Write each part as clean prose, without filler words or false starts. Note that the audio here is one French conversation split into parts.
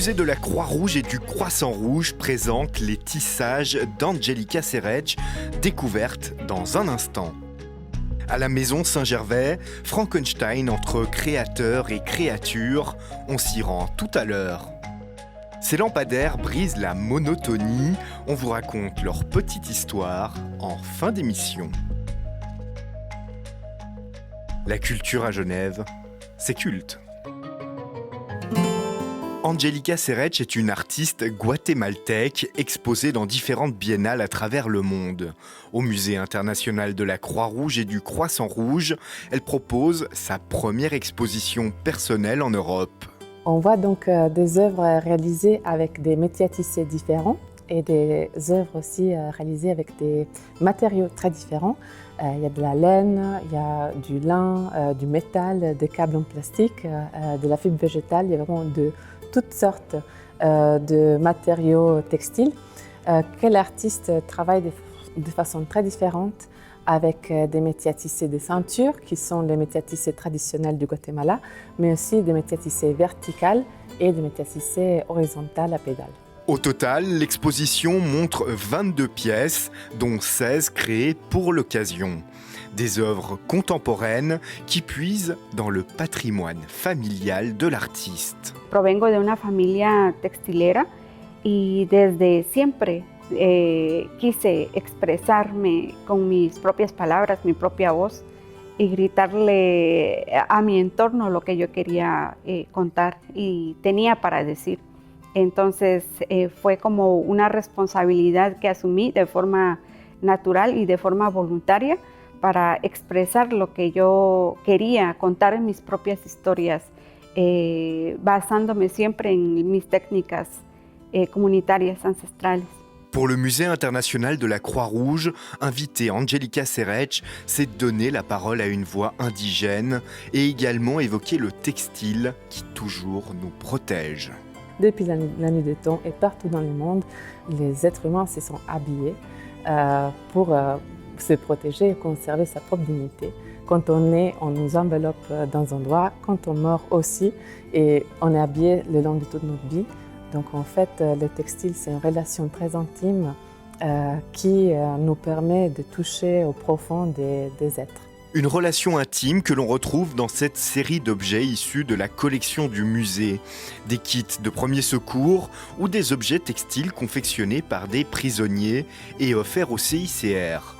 musée de la Croix-Rouge et du Croissant-Rouge présente les tissages d'Angelica Serretch, découvertes dans un instant. À la maison Saint-Gervais, Frankenstein entre créateur et créature, on s'y rend tout à l'heure. Ces lampadaires brisent la monotonie, on vous raconte leur petite histoire en fin d'émission. La culture à Genève, c'est culte. Angelica Serretch est une artiste guatémaltèque exposée dans différentes biennales à travers le monde. Au Musée international de la Croix-Rouge et du Croissant-Rouge, elle propose sa première exposition personnelle en Europe. On voit donc des œuvres réalisées avec des métiers à tisser différents et des œuvres aussi réalisées avec des matériaux très différents. Il y a de la laine, il y a du lin, du métal, des câbles en plastique, de la fibre végétale. Il y a vraiment de toutes sortes de matériaux textiles. Quel artiste travaille de façon très différente avec des métiers à tisser de ceinture, qui sont les métiers à tisser traditionnels du Guatemala, mais aussi des métiers à tisser verticales et des métiers à tisser horizontales à pédales. Au total, l'exposition montre 22 pièces, dont 16 créées pour l'occasion. Des œuvres contemporaines qui puisent dans le patrimoine familial de l'artiste. Provengo de una familia textilera y desde siempre quise expresarme con mis propias palabras, mi propia voz y gritarle a mi entorno lo que yo quería contar y tenía para decir. Entonces fue como una responsabilidad que asumí de forma natural y de forma voluntaria para expresar lo que yo quería contar en mis propias historias, basándome siempre en mis técnicas comunitarias ancestrales. Pour le Musée international de la Croix-Rouge, inviter Angelica Serretch, c'est donner la parole à une voix indigène et également évoquer le textile qui toujours nous protège. Depuis la nuit des temps et partout dans le monde, les êtres humains se sont habillés pour se protéger et conserver sa propre dignité. Quand on est, on nous enveloppe dans un drap. Quand on meurt aussi, et on est habillé le long de toute notre vie. Donc en fait, le textile, c'est une relation très intime qui nous permet de toucher au profond des êtres. Une relation intime que l'on retrouve dans cette série d'objets issus de la collection du musée. Des kits de premiers secours ou des objets textiles confectionnés par des prisonniers et offerts au CICR.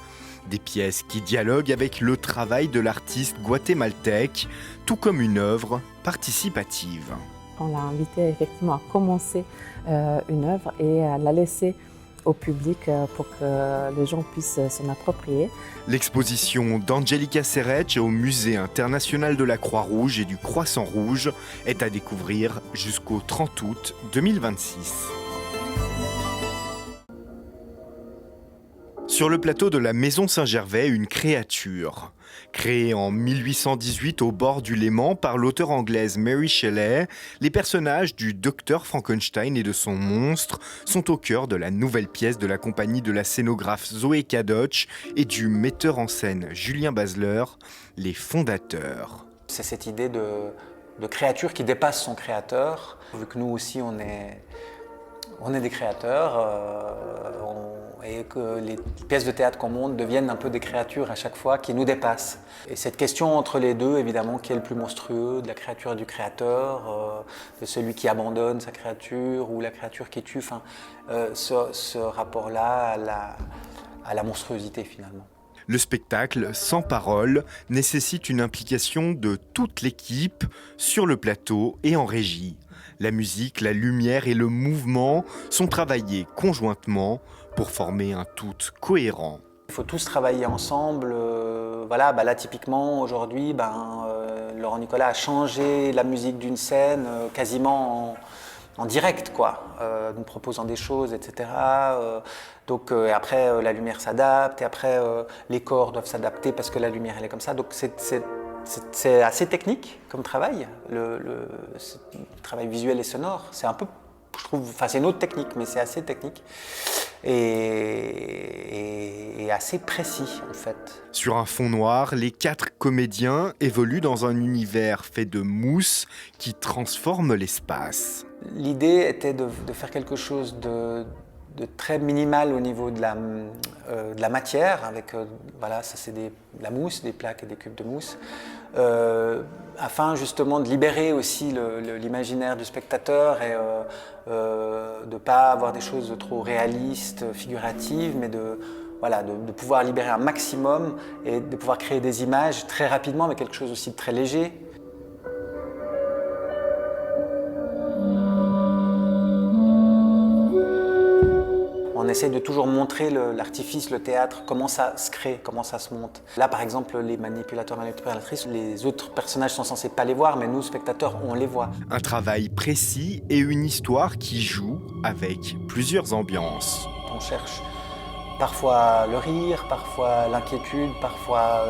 Des pièces qui dialoguent avec le travail de l'artiste guatémaltèque, tout comme une œuvre participative. On l'a invité effectivement à commencer une œuvre et à la laisser au public pour que les gens puissent s'en approprier. L'exposition d'Angelica Serretch au Musée international de la Croix-Rouge et du Croissant-Rouge est à découvrir jusqu'au 30 août 2026. Sur le plateau de la maison Saint-Gervais, une créature. Créée en 1818 au bord du Léman par l'auteure anglaise Mary Shelley, les personnages du docteur Frankenstein et de son monstre sont au cœur de la nouvelle pièce de la compagnie de la scénographe Zoé Kadoch et du metteur en scène Julien Basler, les fondateurs. C'est cette idée de créature qui dépasse son créateur, vu que nous aussi on est des créateurs et que les pièces de théâtre qu'on monte deviennent un peu des créatures à chaque fois qui nous dépassent. Et cette question entre les deux, évidemment, qui est le plus monstrueux, de la créature et du créateur, de celui qui abandonne sa créature ou la créature qui tue, ce rapport-là à la monstruosité finalement. Le spectacle, sans parole, nécessite une implication de toute l'équipe sur le plateau et en régie. La musique, la lumière et le mouvement sont travaillés conjointement pour former un tout cohérent. Il faut tous travailler ensemble. Là, typiquement, aujourd'hui, Laurent Nicolas a changé la musique d'une scène quasiment en direct, nous proposant des choses, etc. Après, la lumière s'adapte, et après, les corps doivent s'adapter parce que la lumière, elle est comme ça. Donc, c'est assez technique comme travail, le travail visuel et sonore. C'est un peu, je trouve, c'est une autre technique, mais c'est assez technique et assez précis en fait. Sur un fond noir, les 4 comédiens évoluent dans un univers fait de mousse qui transforme l'espace. L'idée était de faire quelque chose de très minimal au niveau de la matière, avec voilà, ça c'est de la mousse, des plaques et des cubes de mousse, afin justement de libérer aussi l'imaginaire du spectateur et de ne pas avoir des choses trop réalistes, figuratives, mais voilà, de pouvoir libérer un maximum et de pouvoir créer des images très rapidement, mais quelque chose aussi de très léger. On essaie de toujours montrer l'artifice, le théâtre, comment ça se crée, comment ça se monte. Là, par exemple, les manipulateurs, manipulatrices, les autres personnages sont censés pas les voir, mais nous, spectateurs, on les voit. Un travail précis et une histoire qui joue avec plusieurs ambiances. On cherche parfois le rire, parfois l'inquiétude, parfois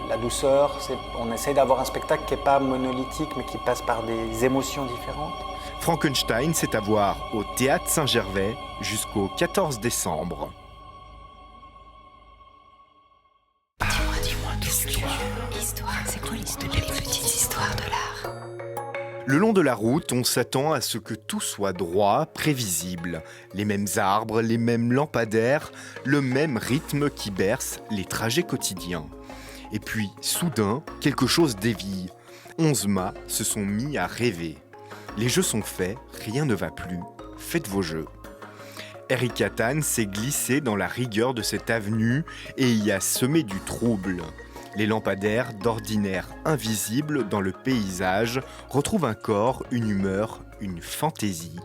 la douceur. On essaie d'avoir un spectacle qui n'est pas monolithique, mais qui passe par des émotions différentes. Frankenstein, c'est à voir au Théâtre Saint-Gervais jusqu'au 14 décembre. Dis-moi l'histoire. C'est quoi l'histoire? Les petites histoires de l'art. Le long de la route, on s'attend à ce que tout soit droit, prévisible. Les mêmes arbres, les mêmes lampadaires, le même rythme qui berce les trajets quotidiens. Et puis, soudain, quelque chose dévie. 11 mâts se sont mis à rêver. Les jeux sont faits, rien ne va plus. Faites vos jeux. Eric Catane s'est glissé dans la rigueur de cette avenue et y a semé du trouble. Les lampadaires, d'ordinaire invisibles dans le paysage, retrouvent un corps, une humeur, une fantaisie.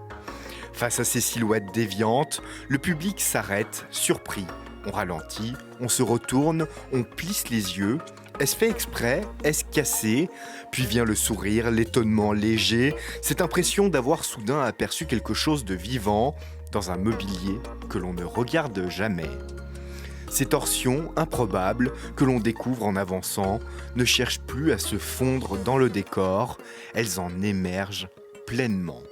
Face à ces silhouettes déviantes, le public s'arrête, surpris. On ralentit, on se retourne, on plisse les yeux. Est-ce fait exprès? Est-ce cassé? Puis vient le sourire, l'étonnement léger, cette impression d'avoir soudain aperçu quelque chose de vivant dans un mobilier que l'on ne regarde jamais. Ces torsions improbables que l'on découvre en avançant ne cherchent plus à se fondre dans le décor, elles en émergent pleinement.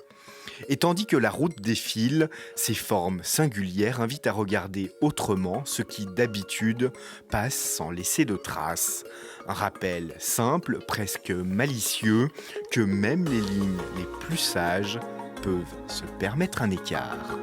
Et tandis que la route défile, ces formes singulières invitent à regarder autrement ce qui d'habitude passe sans laisser de traces. Un rappel simple, presque malicieux, que même les lignes les plus sages peuvent se permettre un écart.